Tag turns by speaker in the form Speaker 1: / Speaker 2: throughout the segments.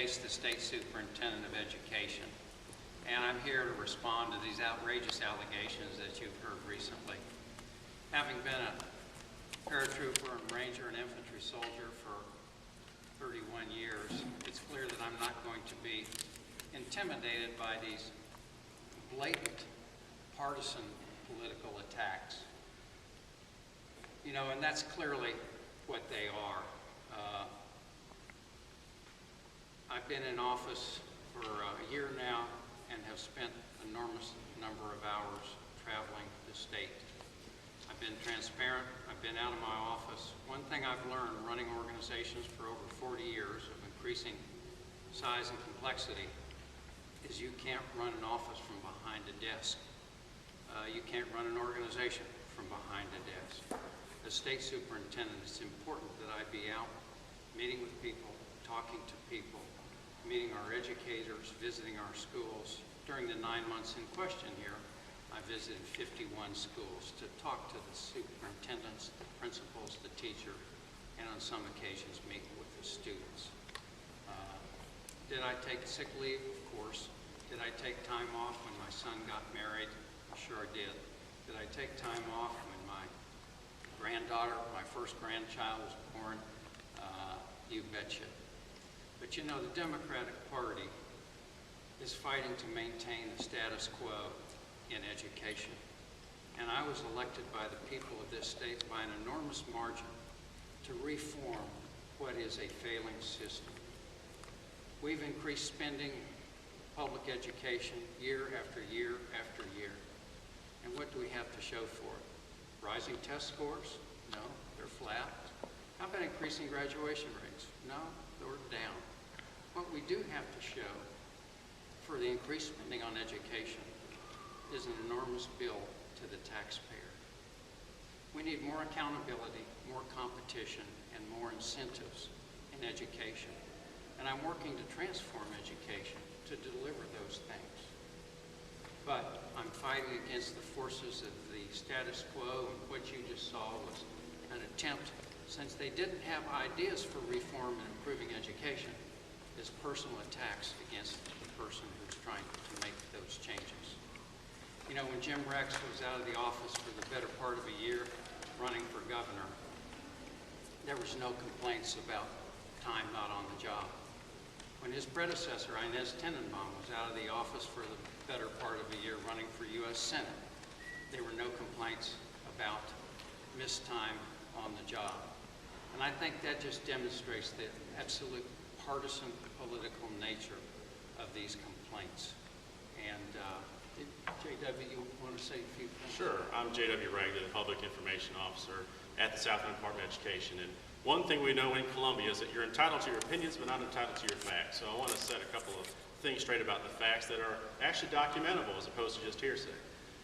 Speaker 1: Zais, the State Superintendent of Education, and I'm here to respond to these outrageous allegations that you've heard recently. Having been a paratrooper and ranger and infantry soldier for 31 years, it's clear that I'm not going to be intimidated by these blatant partisan political attacks. You know, and that's clearly what they are. I've been in office for a year now and have spent an enormous number of hours traveling the state. I've been transparent. I've been out of my office. One thing I've learned running organizations for over 40 years of increasing size and complexity is you can't run an office from behind a desk. You can't run an organization from behind a desk. As state superintendent, it's important that I be out meeting with people, talking to people, meeting our educators, visiting our schools. During the 9 months in question here, I visited 51 schools to talk to the superintendents, the principals, the teacher, and on some occasions meet with the students. Did I take sick leave? Of course. Did I take time off when my son got married? Sure did. Did I take time off when my granddaughter, my first grandchild, was born? You betcha. But you know, the Democratic Party is fighting to maintain the status quo in education. And I was elected by the people of this state by an enormous margin to reform what is a failing system. We've increased spending public education year after year after year. And what do we have to show for it? Rising test scores? No, they're flat. How about increasing graduation rates? No, they're down. What we do have to show for the increased spending on education is an enormous bill to the taxpayer. We need more accountability, more competition, and more incentives in education. And I'm working to transform education to deliver those things. But I'm fighting against the forces of the status quo, and what you just saw was an attempt, since they didn't have ideas for reform and improving education, is personal attacks against the person who's trying to make those changes. You know, when Jim Rex was out of the office for the better part of a year running for governor, there was no complaints about time not on the job. When his predecessor, Inez Tenenbaum, was out of the office for the better part of a year running for U.S. Senate, there were no complaints about missed time on the job. And I think that just demonstrates the absolute partisan political nature of these complaints. And J.W., you want to say a few things?
Speaker 2: Sure. I'm J.W. Ragley, the Public Information Officer at the South Carolina Department of Education. And one thing we know in Columbia is that you're entitled to your opinions, but not entitled to your facts. So I want to set a couple of things straight about the facts that are actually documentable as opposed to just hearsay.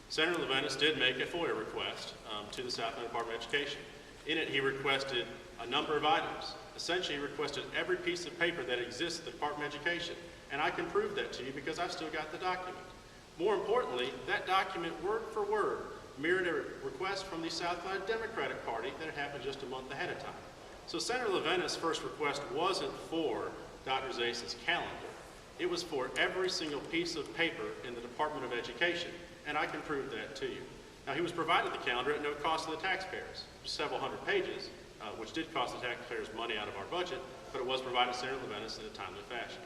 Speaker 2: Senator Levinas did make a FOIA request to the South Carolina Department of Education. In it, he requested a number of items. Essentially, he requested every piece of paper that exists at the Department of Education. And I can prove that to you because I've still got the document. More importantly, that document, word for word, mirrored a request from the South Carolina Democratic Party that had happened just a month ahead of time. So Senator Levinas' first request wasn't for Dr. Zais' calendar. It was for every single piece of paper in the Department of Education, and I can prove that to you. Now, he was provided the calendar at no cost to the taxpayers, several hundred pages, which did cost the taxpayers money out of our budget, but it was provided to Senator Levinas in a timely fashion.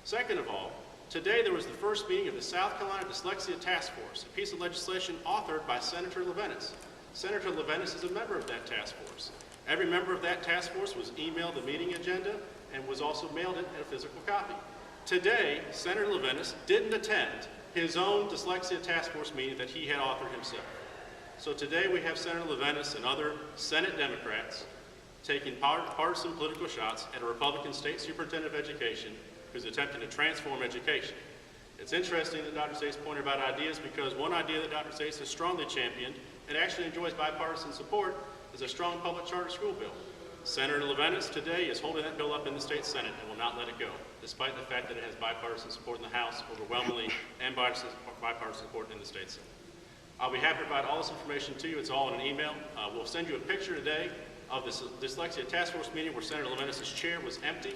Speaker 2: Second of all, today there was the first meeting of the South Carolina Dyslexia Task Force, a piece of legislation authored by Senator Levinas. Senator Levinas is a member of that task force. Every member of that task force was emailed the meeting agenda and was also mailed it in a physical copy. Today, Senator Levinas didn't attend his own Dyslexia Task Force meeting that he had authored himself. So today we have Senator Levinas and other Senate Democrats taking partisan political shots at a Republican State Superintendent of Education who's attempting to transform education. It's interesting that Dr. Zais pointed about ideas because one idea that Dr. Zais has strongly championed and actually enjoys bipartisan support is a strong public charter school bill. Senator Levinas today is holding that bill up in the state Senate and will not let it go, despite the fact that it has bipartisan support in the House overwhelmingly and bipartisan support in the state Senate. I'll be happy to provide all this information to you. It's all in an email. We'll send you a picture today of this Dyslexia Task Force meeting where Senator Levinas' chair was empty.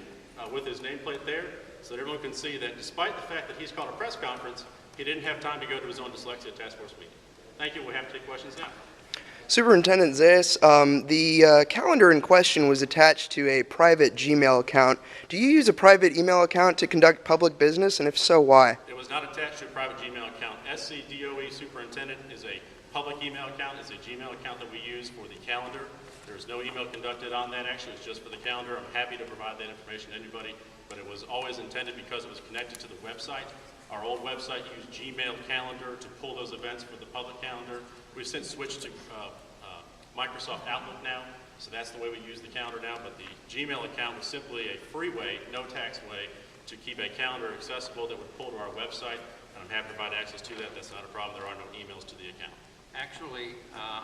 Speaker 2: with his nameplate there so that everyone can see that despite the fact that he's called a press conference, he didn't have time to go to his own dyslexia task force meeting. Thank you. We're happy to take questions now.
Speaker 3: Superintendent Zais, the calendar in question was attached to a private Gmail account. Do you use a private email account to conduct public business, and if so, why?
Speaker 2: It was not attached to a private Gmail account. SCDOE Superintendent is a public email account. It's a Gmail account that we use for the calendar. There's no email conducted on that. Actually, it's just for the calendar. I'm happy to provide that information to anybody, but it was always intended because it was connected to the website. Our old website used Gmail Calendar to pull those events for the public calendar. We've since switched to Microsoft Outlook now, so that's the way we use the calendar now, but the Gmail account was simply a free way, no tax way, to keep a calendar accessible that would pull to our website, and I'm happy to provide access to that. That's not a problem. There are no emails to the account.
Speaker 1: Actually,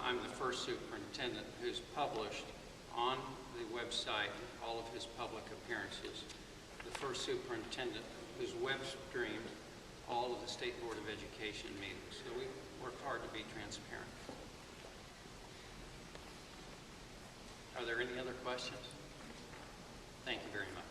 Speaker 1: I'm the first superintendent who's published on the website all of his public appearances. The first superintendent who's web streamed all of the State Board of Education meetings. So we worked hard to be transparent. Are there any other questions? Thank you very much.